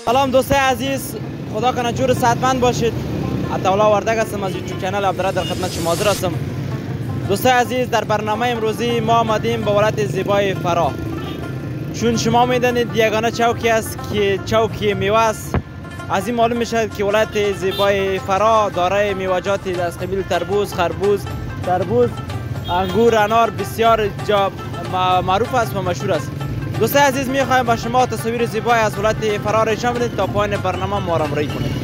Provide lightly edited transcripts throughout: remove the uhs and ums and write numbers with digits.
سلام دوستای عزیز، خدا کنه جور صحتمند باشید. عطاالله وردگ هستم از یوتیوب کانال عبدالله در خدمت شما حاضر هستم. دوستای عزیز، در برنامه امروزی ما آمدیم به ولایت زیبای فرا. چون شما میدانید یگانه چوکی است که چوکی میوه است. از این معلوم میشد که ولایت زیبای فرا دارای میوه‌جاتی از قبیل تربوز، خربوز، انگور، انار بسیار معروف است و مشهور است. دوستای عزیز، میخوایم با شما تصاویر زیبای از ولایت فرا را نشان بدیم تا پایان برنامه ما را همراهی کنید.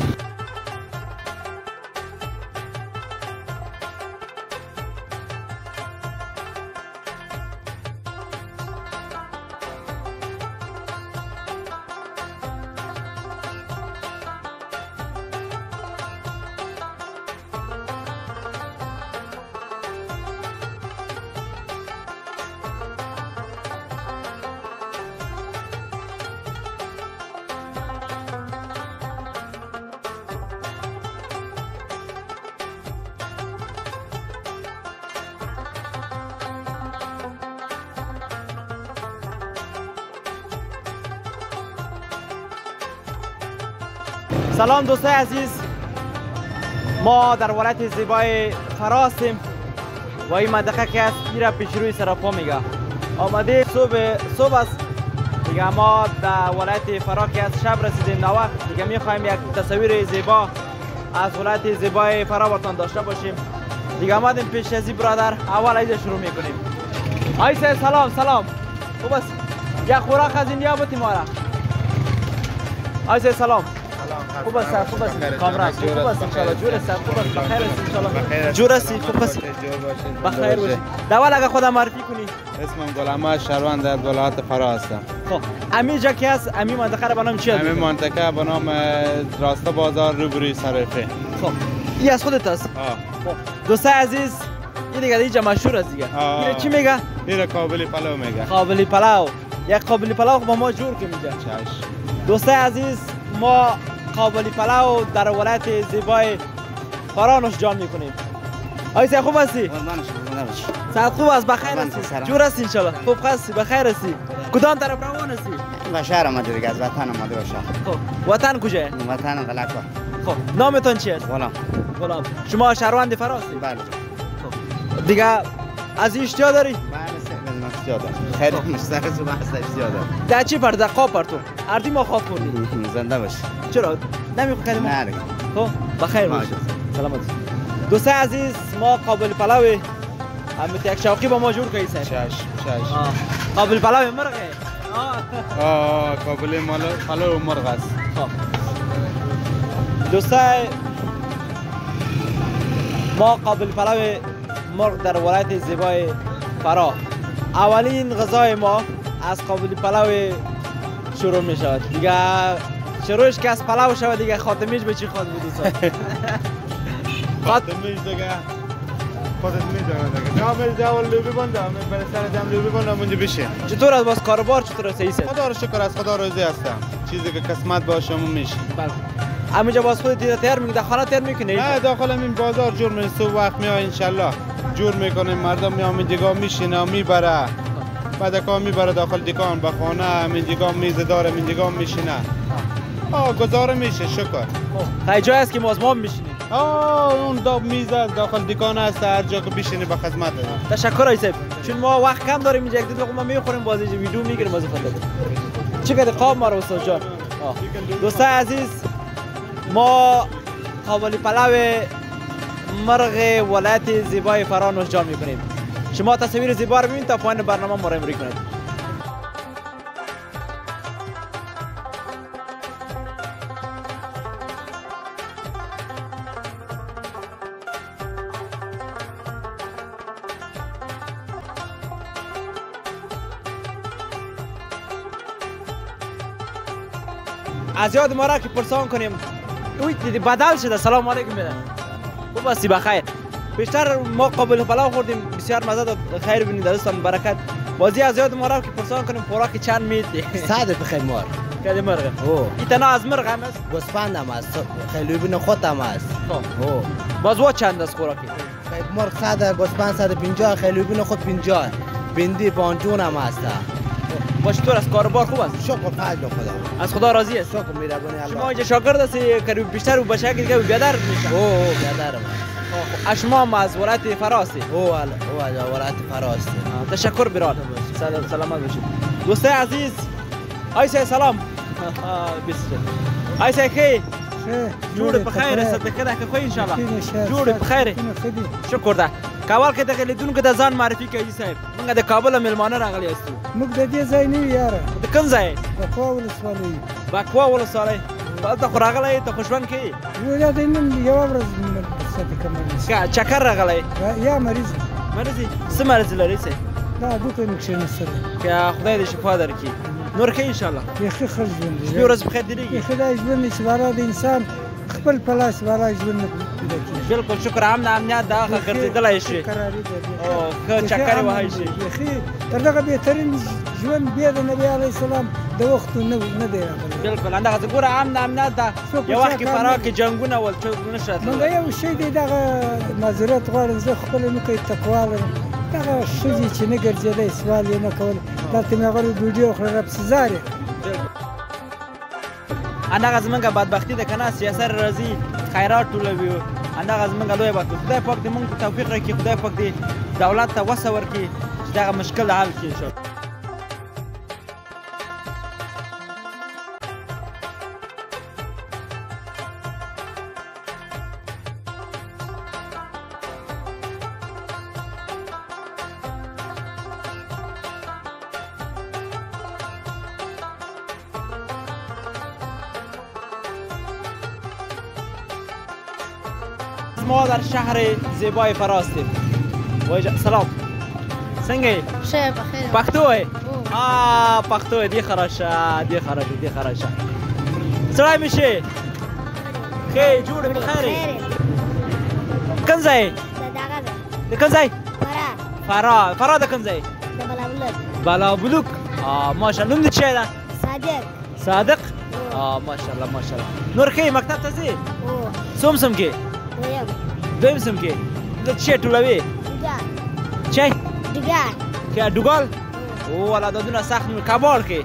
سلام دوستای عزیز، ما در ولایت زیبای فرا هستیم و این منطقه که است ایرا پیشروی سراپا میگه. آمده صبح است دیگه. ما در ولایت فرا که است شب رسیدیم نوقت دیگه. میخوایم یک تصویر زیبا از ولایت زیبای فرا براتون داشته باشیم دیگه. آمدیم پیش از این برادر، اول ایجا شروع میکنیم. آیسه سلام خوب است؟ یک خوراک از اینجا بودیم ما را. آیسه سلام. خوب است کامران، خوب است ان شاء الله. جور است، خوب است، بخیر است ان شاء الله. جور است، خوب است، بخیر باشید. داول اگه خودم معرفی کنی. اسمم غلام شروان در ولایت فرا هستم. خب امی جا که است، امی منطقه به نام چی است؟ امی منطقه به نام راسته بازار روبروی صرافه. خب این از خودت است؟ خب دوستای عزیز، این دیگه اینجا مشهور است دیگه. این چی میگه؟ این قابلی پلو میگه. قابلی پلو. یک قابلی پلو با ما جور کنید. چش. دوستای عزیز، ما قابلی پلو در ولایت زیبای فرا نوشجان میکنیم. آیسه خوب هستی؟ ساعت خوب است، بخیر هستی؟ جور هستی ان شاء الله؟ خوب هستی، بخیر هستی؟ کدام طرف روان هستی؟ به شهر آمده دیگه، از وطن آمده باشه. خب وطن کجاست؟ وطن غلطه. خب نامتون چی است؟ غلام. شما شهروند فرا هستی؟ بله. خب دیگه از اشتیا داری؟ بله اشتیا دارم. خیلی مشترک صبح هست اشتیا دارم. در چی پرده خواب پرتو؟ اردی ما خواب کنی؟ زنده باش. چرا؟ نمیخوای کلمه؟ نه دیگه. خب بخیر باش. سلامت. دوستای عزیز، ما قابلی پلو همت یک شوقی با ما جور کردی سر. چش. قابلی پلو مرغه. قابلی پلو مرغ است. خب دوستای، ما قابلی پلو مرغ در ولایت زیبای فرا. اولین غذای ما از قابلی پلو شروع می شود دیگه. شروعش که از پلو شود دیگه، خاتمیش به چی خواهد بود دوستان؟ خاتمیش دیگه خودت میدونی دیگه. نامش داول لوبی بنده، من برای سر دم لوبی بنده منجا بشه. چطور است باز کاروبار؟ چطور است؟ صحیح است؟ خدا رو شکر است، خدا راضی هستم. چیزی که قسمت باشه همون میشه. بله. همینجا باز خودت دیگه تیار میکنی، داخل تیار میکنی؟ نه داخل این بازار جور میکنیم. صبح وقت میای ان شاء الله جور میکنیم، مردم میام اینجا میشینه میبره، بعد کام میبره داخل دکان به خانه، همین دیگه میز داره، همین دیگه میشینه. گزاره میشه شکر. خیلی جای است که ما میشینیم. اون دو میز است داخل دکان است، هر جا که بشینی به خدمت. تشکر ایسب. چون ما وقت کم داریم اینجا، یک دو لقمه میخوریم باز اینجا ویدیو میگیریم از خاطر. چقدر قاب ما رو استاد جان. دوستای عزیز، ما قابلی پلو مرغ ولایت زیبای فرا نوشجان میکنیم. شما تصویر زیبا رو ببینید تا پایان برنامه ما را همراهی کنید. از یاد ما را که پرسان کنیم، اوی دیدی بدل شده. سلام علیکم بده. خوب هستی؟ بخیر. بیشتر ما قابل پلو خوردیم، بسیار مزه داد. خیر بینید دوستان، برکت. بازی از یاد ما را که پرسان کنیم خوراک چند میدی؟ ساده بخیر مار. کلی مرغ. این تنها از مرغ هم است؟ گوسفند هم است. خیلی بین خود هم است. باز وا چند است خوراکی؟ مرغ ساده، گوسفند 150، خیلی بین خود 50. بندی پانجون هم است. با چطور از کاروبار خوب است؟ شکر فضل خدا. از خدا راضی است؟ شکر میربونی الله. شما اینجا شاگرد هستی که بیشتر به شکل دیگه بیادر میشه. اوه بیادرم. شما هم از ولایت فرا هستی؟ اوه از ولایت فرا هستی. تشکر برادر. سلامت باشید. دوستای عزیز آیسای سلام. آیسای کی؟ جوړ په خیر صدقه ده که خو ان شاء الله جوړ په خیر شکر ده کابل کې د لیدونکو د ځان معرفي کوي صاحب موږ د کابل ملمانه راغلي یاستو موږ د دې ځای نه یاره د کوم ځای بکوا ولسوالۍ بکوا ولسوالۍ ته خو راغلی ته خوشبن کې ولا د نن یو ورځ صدقه مې چکر راغلی یا مریض څه مرض لري څه دا دوته مې کښېنستلی که خدای دې شفا درکړي نور ښه انشاءالله بیخي ښه ژوند دی شپې ورځ په خیر تېرېږي بیخي دا ژوند دی چې والا د انسان خپل په لاس والا ژوند نه پیدا کېږي بالکل شکر امن امنیت دا هغه ګرځېدلی شي قراري ده ښه چکر یې وهی شي بیخي تر دغه بهترین ژوند بیا د نبي علیه السلام د وختو نه دی راغلی بالکل همدغسې ګوره امن امنیت ده یو وخت کې فراه کې جنګونه ول څوک نشي راتللی موږ یو شی دی دغه معذرت غواړم زه خپله نه کوي تقوا لرم دغه ښځې چې نه ګرځېدی سوال یې نه کول دلته مې هغه ویډیو وکړه ربسزار یې همدغه زمونږ بدبختي ده که نه سیاست راځي خیرات ټولوي همدغه زمونږ لویه بدبختي خدای پاک دې مونږ ته توفیق راکړي خدای پاک دې دولت ته وسه ورکړي چې دغه مشکل حل کړي انشاءالله ما در شهر زیبای فرا هستیم. سلام. څنګه یې؟ ښه بخیر. پښتو یې؟ پښتو یې دې خراشه. سړی مې شي. ښه جوړ په خیر یې. کوم ځای؟ د کوم ځای؟ فرا د کوم ځای؟ د بلابلوک. ماشاءالله نوم دې څه ده؟ صادق. ماشاءالله. نور ښه مکتب ته ځې؟ څوم کې؟ دویم سم کې د څه ټولوي چای که ډوګال او والا دونه سخت نو کابل کې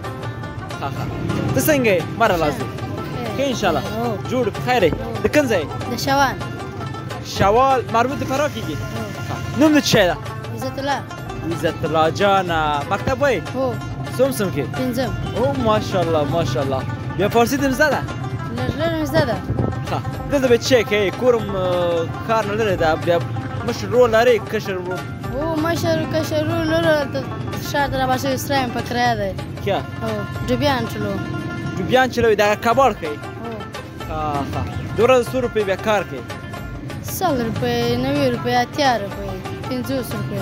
ته څنګه مره لازم کې ان شاء الله جوړ خیره د کوم ځای د شوال مربوط فرا کېږي نوم د څه ده عزت الله جان مکتب وای هو سم کې پنځم او ماشاءالله بیا فارسی دې زده لږ زده دلته به څه کوي کورم کار نه لري دا بیا مشر رول لري کشر رول او مشر کشر رول لري شهر در باشه اسرایم په کرایه دی کیا او جوبیان چلوي دا کابل کوي دوره 100 روپۍ بیا کار کوي 100 روپۍ 90 روپۍ 80 روپۍ 500 روپۍ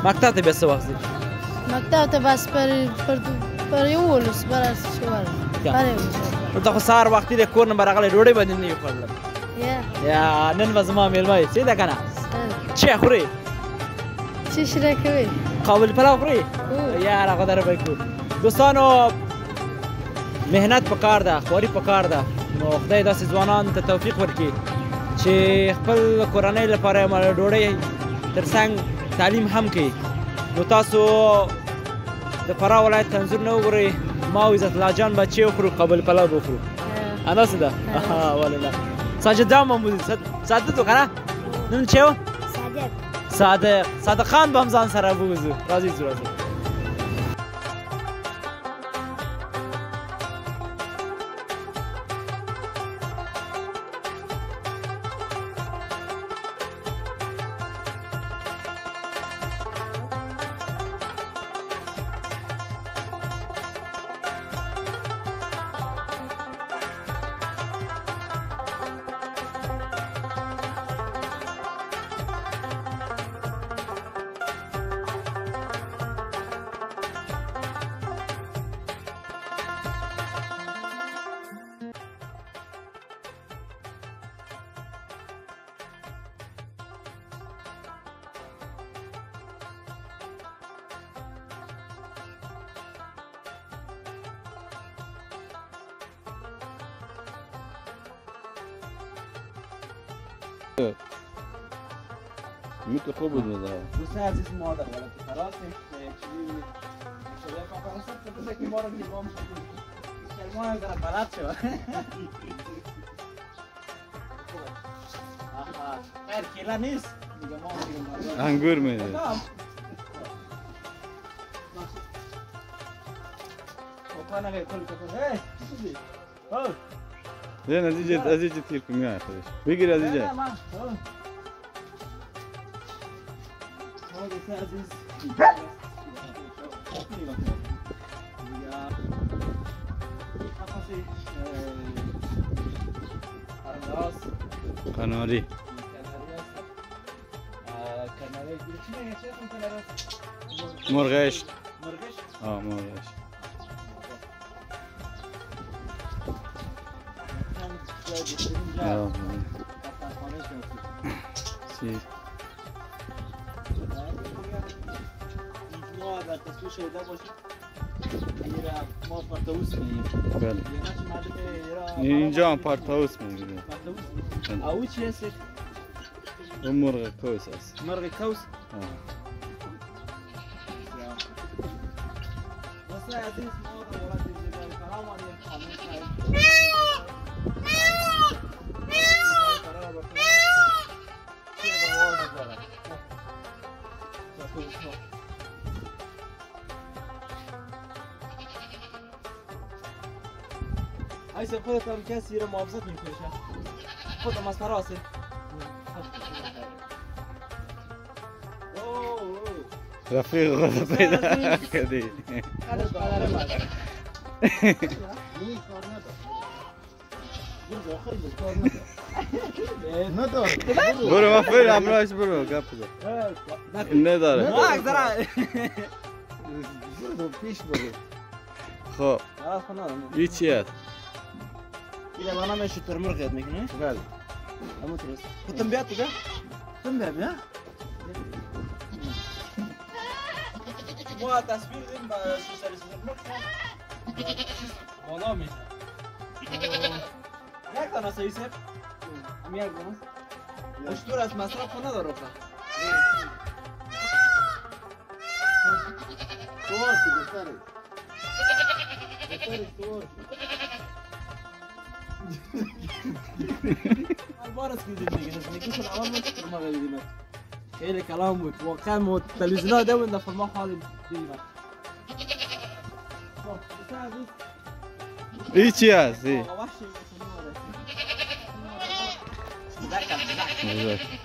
مکتب ته بیا څه وخت ځي مکتب ته بس پر یولس برس شوال ته خو سهار وختي د کور نه به راغلی ډوډۍ به نن نه وي خوړله یا نن به زما مېلمه یې څه ده که نه چی خورې چی شیره کوي قابل پلاو خورې یاره خو در به کور دوستانو محنت پکار ده خواري پکار ده نو خدای داسې ځوانان ته توفیق ورکړي چې خپل کورنۍ لپاره ډوډۍ تر څنګ تعلیم هم کوي نو تاسو د فراه ولایت تنظور نه وګورئ ما و عزت الله جان بچه وخورو قابل پلاو بخورو همداسې ده والله ساجد جان محمودي صادق تو که نه نوم چی و صادق خان به هم ځان سره بوځو راځئ میکه خوب بود میذارم دوستان عزیز ما در ولایت فرا هستیم فرصت که ما رو نگام شد ما از بلد شد خیر کیلا نیست دیگه ما انگور میده اوپانا که کل کتونه او زین از اینجا تیر کنی میای خودش بگیر از اینجا قناری مرغش مرغش اینجا هم پارتاوس میگیره او چی هست؟ اون مرغ کوس است مرغ کوس؟ دوستای عزیز ما در ولایت زیبای فرا آمدیم ایسا خودت هم کسی رو محافظت میکنی خودت هم از فراسه رفیق خود پیدا کردی برو وفیر امراش برو گپ بزن نداره ما اکثر برو پیش برو خب این چی هست؟ این برنامه شتر مرغ یاد میکنی؟ بله همون درست خودتون بیاد دیگه خودتون بیا ما تصویر دیم با شتر مرغ بالا میشه یک تا نسایی سب میاد گونه اشتور از مصرف خونه داره سوار شو بسره سوار بار از دیدیم دیگه نمیشه اول ما چطور ما دیدیم خیلی کلام بود واقعا ما تلویزیون ده بود دفعه ما حال دیدیم این چی هست؟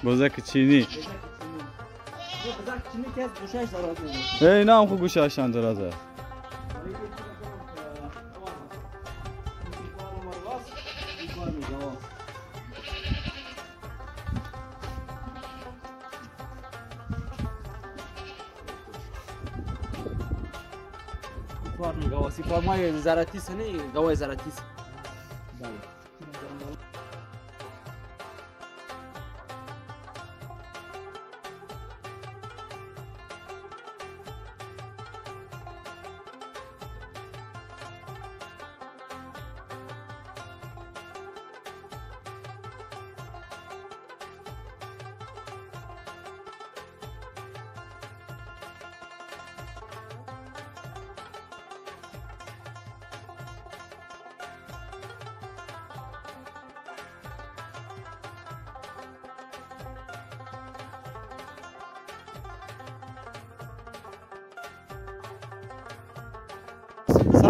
بزک چینی بزک چینی که از گوشهش دراز میشه اینا هم خوب گوشهشان دراز هست گواسی فرمای زراتیس نه گوای زراتیس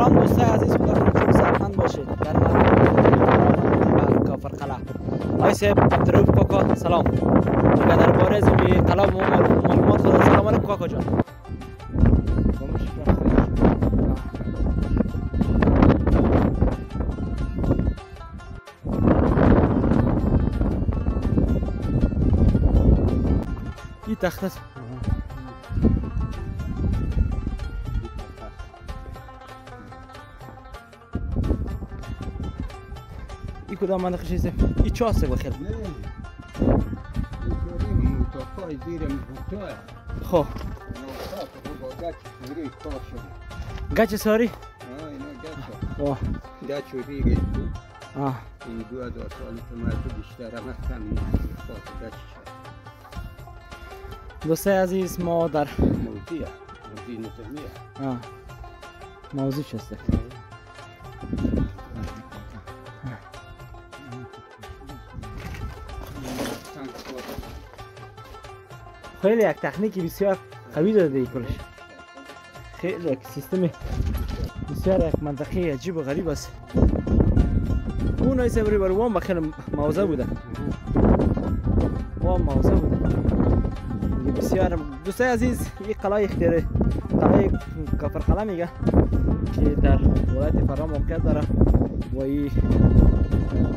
سلام دوستای عزیز خدا کنه سرخند باشید در من کافر قلعه آی صاحب عبدالرؤوف کاکا سلام دیگه درباره از این قلعه معلومات خدا سلام علیکم کاکا جان این تخت است این کدام منطقه چیزه؟ این چه هسته بخیر؟ نه این موتاقای زیر موتاه خب موتاق با گچ زیره کار شده گچ ساری؟ اینا گچ و ریگه آه این 2000 سالی که مرد بیشتر هم از همین خاطر گچ شد دوستای عزیز ما در موزی نتمیه موضوع هست. خیلی یک تکنیکی بسیار قوی داده ای کلش. خیلی یک سیستم بسیار یک منطقه عجیب و غریب است. اون های سبری برای وام خیلی موضوع بوده. وام موضوع بوده. بسیار دوستای عزیز، یک قلعه اختیاره، قلعه کافرقلعه میگه که در ولایت فرا موقعیت داره و این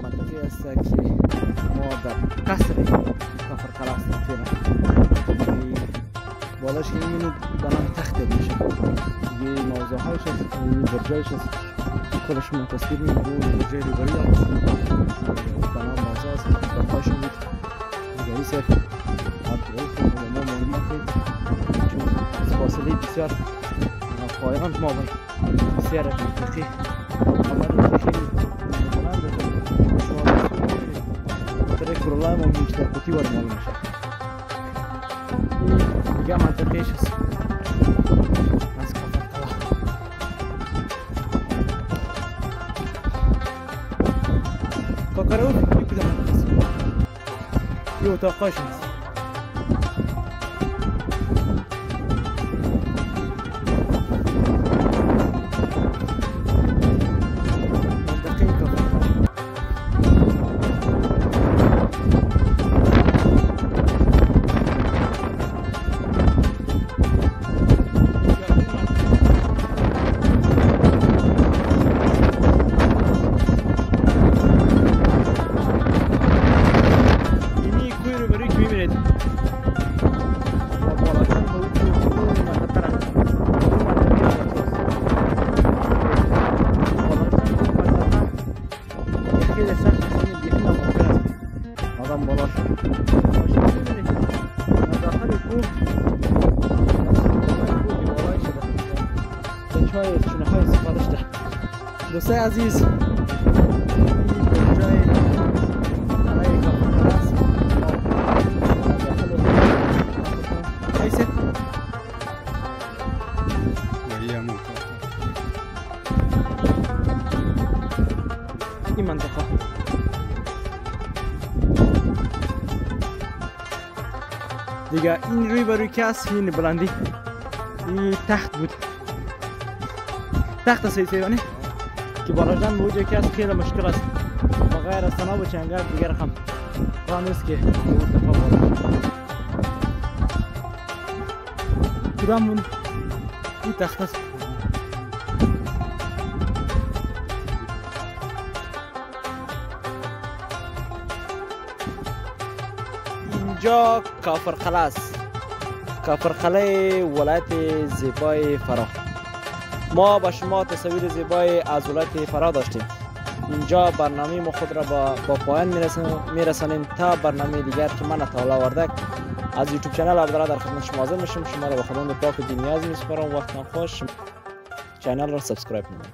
منطقه است که ما در قصر کافرقلعه هستیم. بالاش این بنام تخت میشه. یه موضوع هایش هست، این برجایش هست. کلش ما تصویر میگم برجای ریبری هست. بنام موضوع هست. بخواهش بود. دیگه سر فاصله بسیار پایان ما بسیار منطقی عمل خیلی بلند شما ترک رولای ما بیشتر قطی وارد معلوم میشه. این دیگه منطقیش هست از کافرقلعه. کاکارو یک کدام هست یه اتاقاش هست. دوستای عزیز، این برجای قلعه کافرقلعه است. ایسه این منطقه دیگه این روی بروی که هست، این بلندی این تخت بود، تخت سیسیوانی که بالاجان به وجه که هست خیلی مشکل است و غیر از تناب و چنگر دیگر هم راه نیست که به اون دفعه بالا کدامون این تخت است. اینجا کافرقلعه است، کافرقلعه ولایت زیبای فرا. ما با شما تصویر زیبای از ولایت فرا داشتیم. اینجا برنامه ما خود را با پایان میرسانیم تا برنامه دیگر که من عطاالله وردک از یوتیوب چنل عبدالله در خدمت شما حاضر میشم. شما را به خداوند پاک بی نیاز میسپارم. وقتتان خوش. چنل را سابسکرایب کنید.